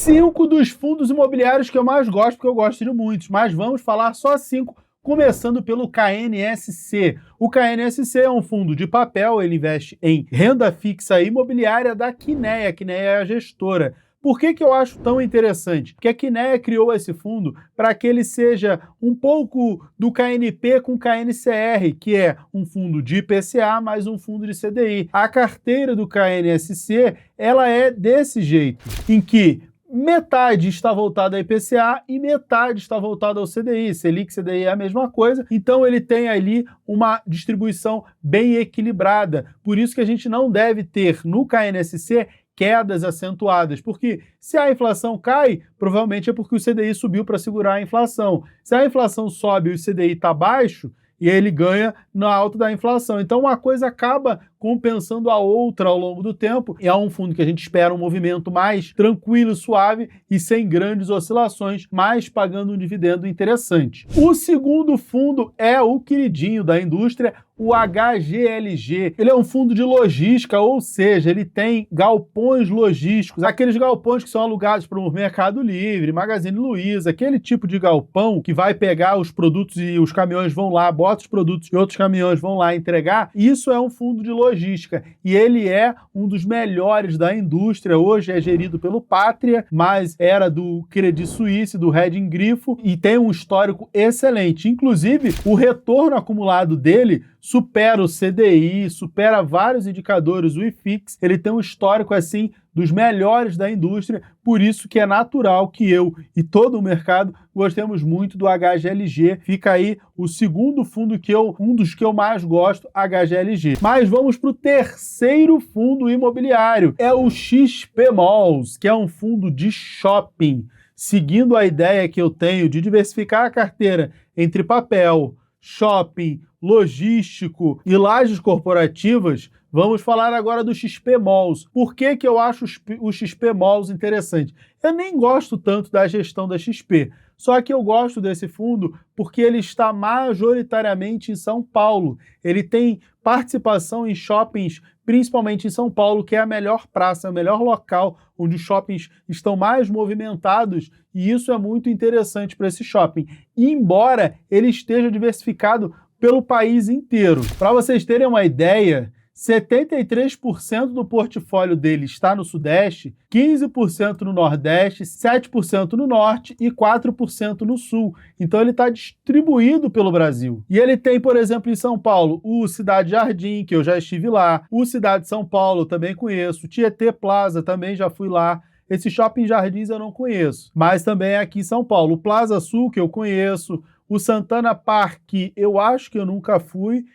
5 dos fundos imobiliários que eu mais gosto, porque eu gosto de muitos, mas vamos falar só 5, começando pelo KNSC. O KNSC é um fundo de papel, ele investe em renda fixa imobiliária da Quineia. A Quineia é a gestora. Por que eu acho tão interessante? Porque a Quineia criou esse fundo para que ele seja um pouco do KNP com KNCR, que é um fundo de IPCA mais um fundo de CDI. A carteira do KNSC, ela é desse jeito, em que metade está voltada a IPCA e metade está voltada ao CDI. Selic e CDI é a mesma coisa, então ele tem ali uma distribuição bem equilibrada. Por isso que a gente não deve ter no KNSC quedas acentuadas, porque se a inflação cai, provavelmente é porque o CDI subiu para segurar a inflação. Se a inflação sobe e o CDI está baixo, e ele ganha na alta da inflação. Então uma coisa acaba compensando a outra ao longo do tempo. E é um fundo que a gente espera um movimento mais tranquilo, suave e sem grandes oscilações, mas pagando um dividendo interessante. O segundo fundo é o queridinho da indústria, o HGLG. Ele é um fundo de logística, ou seja, ele tem galpões logísticos, aqueles galpões que são alugados para o Mercado Livre, Magazine Luiza, aquele tipo de galpão que vai pegar os produtos e os caminhões vão lá, bota os produtos e outros caminhões vão lá entregar. Isso é um fundo de logística e ele é um dos melhores da indústria. Hoje é gerido pelo Pátria, mas era do Credit Suisse, do Reding Grifo, e tem um histórico excelente. Inclusive, o retorno acumulado dele supera o CDI, supera vários indicadores, o IFIX. Ele tem um histórico assim dos melhores da indústria, por isso que é natural que eu e todo o mercado gostemos muito do HGLG. Fica aí o segundo fundo um dos que eu mais gosto, HGLG. Mas vamos para o terceiro fundo imobiliário, é o XP Malls, que é um fundo de shopping. Seguindo a ideia que eu tenho de diversificar a carteira entre papel, shopping, logístico e lajes corporativas, vamos falar agora do XP Malls. Por que eu acho o XP Malls interessante? Eu nem gosto tanto da gestão da XP, só que eu gosto desse fundo porque ele está majoritariamente em São Paulo. Ele tem participação em shoppings, principalmente em São Paulo, que é a melhor praça, o melhor local onde os shoppings estão mais movimentados, e isso é muito interessante para esse shopping. Embora ele esteja diversificado pelo país inteiro. Para vocês terem uma ideia, 73% do portfólio dele está no Sudeste, 15% no Nordeste, 7% no Norte e 4% no Sul. Então ele está distribuído pelo Brasil. E ele tem, por exemplo, em São Paulo, o Cidade Jardim, que eu já estive lá, o Cidade São Paulo, também conheço, o Tietê Plaza, também já fui lá. Esse Shopping Jardins eu não conheço, mas também é aqui em São Paulo. O Plaza Sul, que eu conheço, o Santana Park, eu acho que eu nunca fui,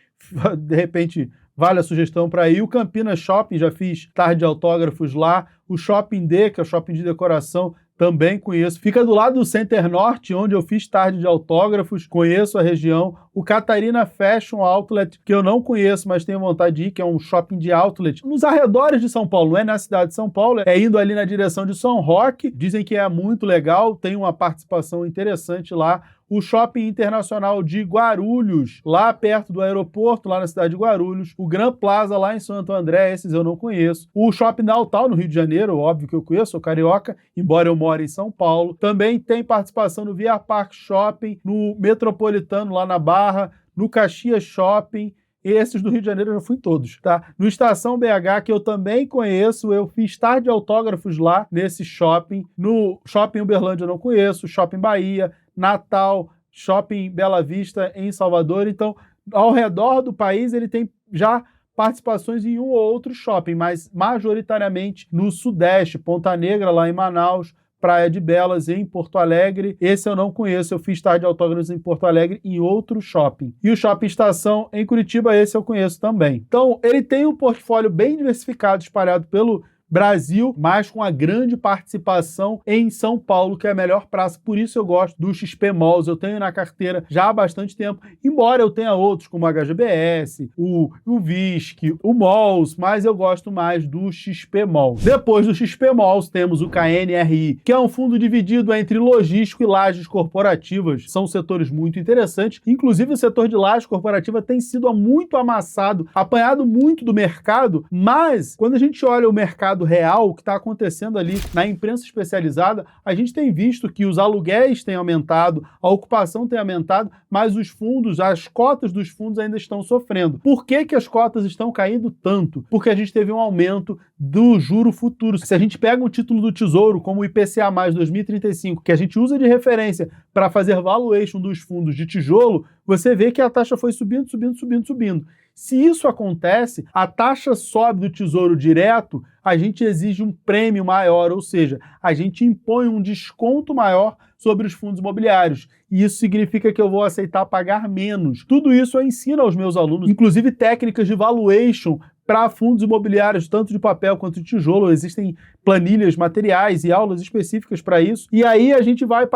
de repente vale a sugestão para ir. O Campinas Shopping, já fiz tarde de autógrafos lá. O Shopping D, que é o shopping de decoração, também conheço. Fica do lado do Center Norte, onde eu fiz tarde de autógrafos, conheço a região. O Catarina Fashion Outlet, que eu não conheço, mas tenho vontade de ir, que é um shopping de outlet. Nos arredores de São Paulo, não é na cidade de São Paulo, é indo ali na direção de São Roque. Dizem que é muito legal, tem uma participação interessante lá. O Shopping Internacional de Guarulhos, lá perto do aeroporto, lá na cidade de Guarulhos. O Gran Plaza, lá em Santo André, esses eu não conheço. O Shopping Downtown, no Rio de Janeiro, óbvio que eu conheço, sou carioca, embora eu more em São Paulo. Também tem participação no Via Park Shopping, no Metropolitano, lá na Barra, no Caxias Shopping. Esses do Rio de Janeiro eu já fui todos, tá? No Estação BH, que eu também conheço, eu fiz tarde de autógrafos lá nesse shopping. No Shopping Uberlândia eu não conheço, Shopping Bahia, Natal, Shopping Bela Vista em Salvador. Então, ao redor do país, ele tem já participações em um ou outro shopping, mas majoritariamente no Sudeste, Ponta Negra, lá em Manaus, Praia de Belas, em Porto Alegre. Esse eu não conheço, eu fiz tarde de autógrafos em Porto Alegre, em outro shopping. E o Shopping Estação, em Curitiba, esse eu conheço também. Então, ele tem um portfólio bem diversificado, espalhado pelo Brasil, mas com a grande participação em São Paulo, que é a melhor praça. Por isso eu gosto do XP Malls. Eu tenho na carteira já há bastante tempo, embora eu tenha outros, como o HGBS, o VISC, o Malls, mas eu gosto mais do XP Malls. Depois do XP Malls, temos o KNRI, que é um fundo dividido entre logístico e lajes corporativas. São setores muito interessantes. Inclusive, o setor de laje corporativa tem sido muito amassado, apanhado muito do mercado, mas quando a gente olha o mercado mercado real, o que está acontecendo ali na imprensa especializada, a gente tem visto que os aluguéis têm aumentado, a ocupação tem aumentado, mas os fundos, as cotas dos fundos ainda estão sofrendo. Por que que as cotas estão caindo tanto? Porque a gente teve um aumento do juro futuro. Se a gente pega um título do Tesouro, como o IPCA+, 2035, que a gente usa de referência para fazer valuation dos fundos de tijolo, você vê que a taxa foi subindo, subindo, subindo, subindo. Se isso acontece, a taxa sobe do Tesouro direto, a gente exige um prêmio maior, ou seja, a gente impõe um desconto maior sobre os fundos imobiliários. E isso significa que eu vou aceitar pagar menos. Tudo isso eu ensino aos meus alunos, inclusive técnicas de valuation para fundos imobiliários, tanto de papel quanto de tijolo. Existem planilhas, materiais e aulas específicas para isso. E aí a gente vai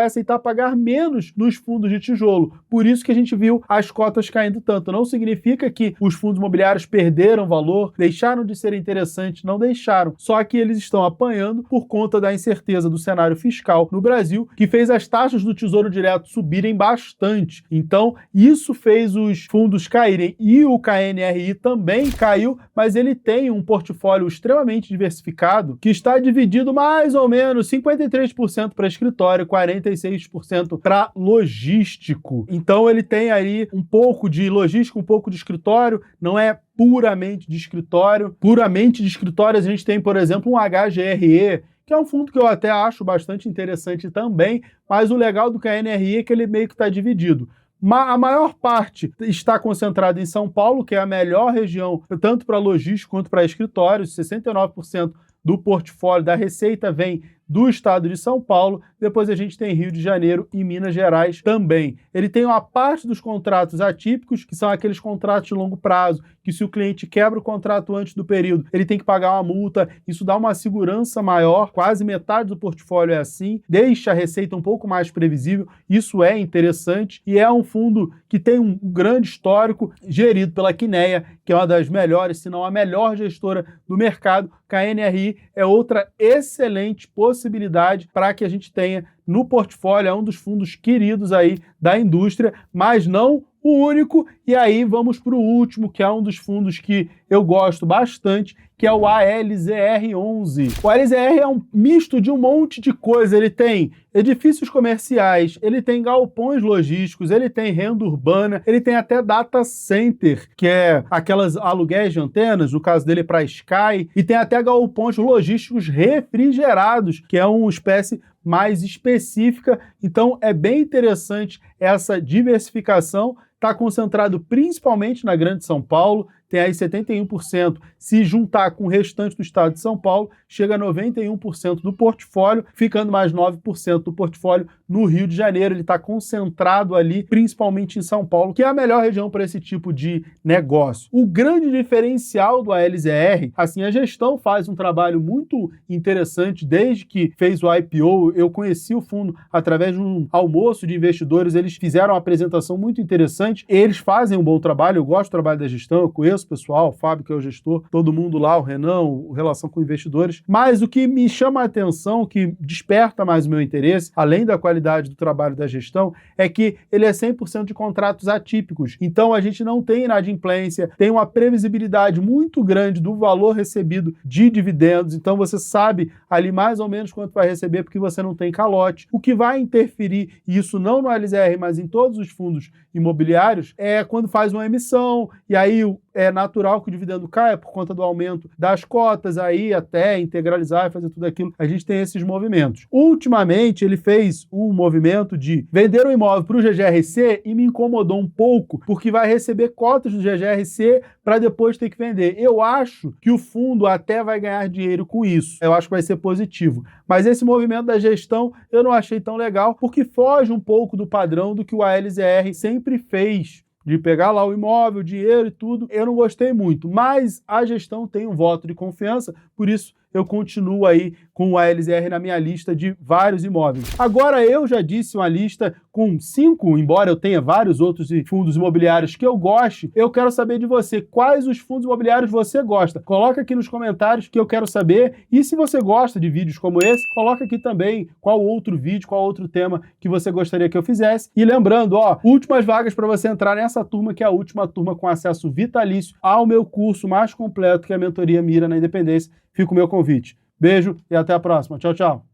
aceitar pagar menos nos fundos de tijolo. Por isso que a gente viu as cotas caindo tanto. Não significa que os fundos imobiliários perderam valor, deixaram de ser interessantes, não deixaram. Só que eles estão apanhando por conta da incerteza do cenário fiscal no Brasil, que fez as taxas do Tesouro Direto subirem bastante. Então, isso fez os fundos caírem. E o KNRI também caiu, mas ele tem um portfólio extremamente diversificado, que está dividido mais ou menos 53% para escritório, 46% para logístico. Então ele tem aí um pouco de logística, um pouco de escritório, não é puramente de escritório. Puramente de escritório a gente tem, por exemplo, um HGRE, que é um fundo que eu até acho bastante interessante também, mas o legal do KNRI é que ele meio que está dividido. A maior parte está concentrada em São Paulo, que é a melhor região, tanto para logística quanto para escritórios. 69% do portfólio da receita vem do estado de São Paulo. Depois a gente tem Rio de Janeiro e Minas Gerais também. Ele tem uma parte dos contratos atípicos, que são aqueles contratos de longo prazo, que se o cliente quebra o contrato antes do período, ele tem que pagar uma multa. Isso dá uma segurança maior, quase metade do portfólio é assim, deixa a receita um pouco mais previsível. Isso é interessante e é um fundo que tem um grande histórico, gerido pela Quineia, que é uma das melhores, se não a melhor gestora do mercado. KNRI é outra excelente possibilidade para que a gente tenha no portfólio, é um dos fundos queridos aí da indústria, mas não o único. E aí vamos para o último, que é um dos fundos que eu gosto bastante, que é o ALZR11. O ALZR é um misto de um monte de coisa. Ele tem edifícios comerciais, ele tem galpões logísticos, ele tem renda urbana, ele tem até data center, que é aquelas aluguéis de antenas, no caso dele para Sky, e tem até galpões logísticos refrigerados, que é uma espécie mais específica. Então é bem interessante essa diversificação. Está concentrado principalmente na Grande São Paulo, tem aí 71%. Se juntar com o restante do estado de São Paulo, chega a 91% do portfólio, ficando mais 9% do portfólio no Rio de Janeiro. Ele está concentrado ali, principalmente em São Paulo, que é a melhor região para esse tipo de negócio. O grande diferencial do ALZR, assim, a gestão faz um trabalho muito interessante desde que fez o IPO. Eu conheci o fundo através de um almoço de investidores, eles fizeram uma apresentação muito interessante. Eles fazem um bom trabalho, eu gosto do trabalho da gestão, eu conheço o pessoal, o Fábio, que é o gestor, todo mundo lá, o Renan, relação com investidores. Mas o que me chama a atenção, o que desperta mais o meu interesse, além da qualidade do trabalho da gestão, é que ele é 100% de contratos atípicos. Então a gente não tem inadimplência, tem uma previsibilidade muito grande do valor recebido de dividendos. Então você sabe ali mais ou menos quanto vai receber, porque você não tem calote. O que vai interferir, e isso não no LZR, mas em todos os fundos imobiliários, é quando faz uma emissão, e aí é natural que o dividendo caia por conta do aumento das cotas, aí até integralizar e fazer tudo aquilo, a gente tem esses movimentos. Ultimamente, ele fez um movimento de vender um imóvel para o GGRC e me incomodou um pouco, porque vai receber cotas do GGRC para depois ter que vender. Eu acho que o fundo até vai ganhar dinheiro com isso. Eu acho que vai ser positivo. Mas esse movimento da gestão eu não achei tão legal, porque foge um pouco do padrão do que o ALZR sempre fez, de pegar lá o imóvel, o dinheiro e tudo. Eu não gostei muito, mas a gestão tem um voto de confiança, por isso eu continuo aí com o ALZR na minha lista de vários imóveis. Agora, eu já disse uma lista com 5, embora eu tenha vários outros fundos imobiliários que eu goste, eu quero saber de você, quais os fundos imobiliários você gosta. Coloca aqui nos comentários que eu quero saber, e se você gosta de vídeos como esse, coloca aqui também qual outro vídeo, qual outro tema que você gostaria que eu fizesse. E lembrando, ó, últimas vagas para você entrar nessa turma, que é a última turma com acesso vitalício ao meu curso mais completo, que é a Mentoria Mira na Independência. Fica o meu convite. Beijo e até a próxima. Tchau, tchau.